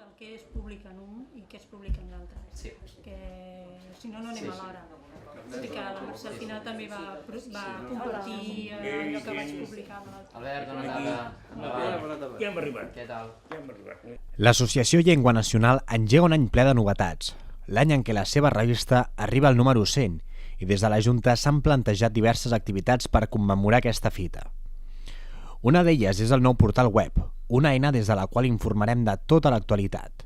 amb què es publica en un i què es publica en l'altre. Sí. Que si no, no anem a l'hora. I que la Mercè al final també va compartir allò que vaig publicar amb l'altre. Albert, dona data. Ja hem arribat. Què tal? L'Associació Llengua Nacional engega un any ple de novetats, l'any en què la seva revista arriba al número 100 i des de la Junta s'han plantejat diverses activitats per commemorar aquesta fita. Una d'elles és el nou portal web, una eina des de la qual informarem de tota l'actualitat.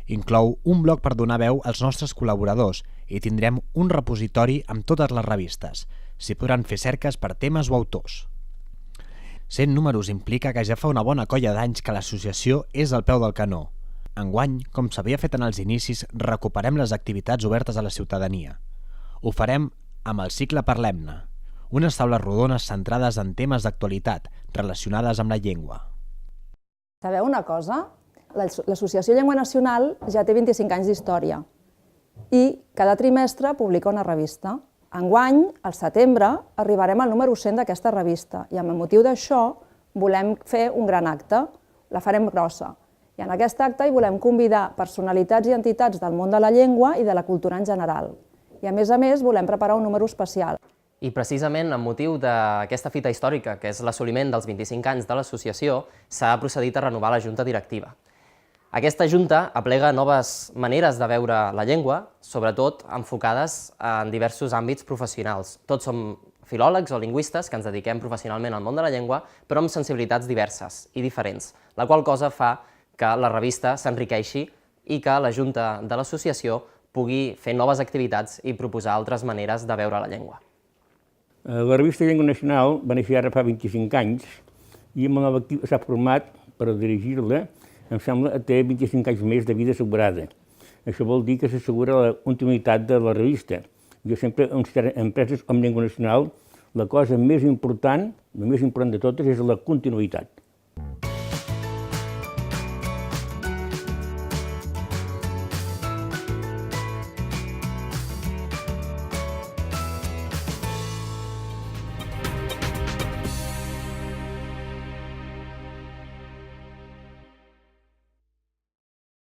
Inclou un blog per donar veu als nostres col·laboradors i tindrem un repositori amb totes les revistes. S'hi podran fer cerques per temes o autors. 100 números implica que ja fa una bona colla d'anys que l'associació és al peu del canó. Enguany, com s'havia fet en els inicis, recuperem les activitats obertes a la ciutadania. Ho farem amb el cicle Parlem-ne, unes taules rodones centrades en temes d'actualitat relacionades amb la llengua. Sabeu una cosa? L'Associació Llengua Nacional ja té 25 anys d'història i cada trimestre publica una revista. Enguany, al setembre, arribarem al número 100 d'aquesta revista i amb el motiu d'això volem fer un gran acte, la farem grossa. I en aquest acte hi volem convidar personalitats i entitats del món de la llengua i de la cultura en general. I a més, volem preparar un número especial. I precisament amb motiu d'aquesta fita històrica, que és l'assoliment dels 25 anys de l'associació, s'ha procedit a renovar la junta directiva. Aquesta junta aplega noves maneres de veure la llengua, sobretot enfocades en diversos àmbits professionals. Tots som filòlegs o lingüistes que ens dediquem professionalment al món de la llengua, però amb sensibilitats diverses i diferents, la qual cosa fa que la revista s'enriqueixi i que la junta de l'associació pugui fer noves activitats i proposar altres maneres de veure la llengua. La revista Llengua Nacional va néixer ara fa 25 anys i amb el nou equip s'ha format per dirigir-la, em sembla, té 25 anys més de vida assegurada. Això vol dir que s'assegura la continuïtat de la revista. Jo sempre considero empreses com Llengua Nacional la cosa més important de totes és la continuïtat.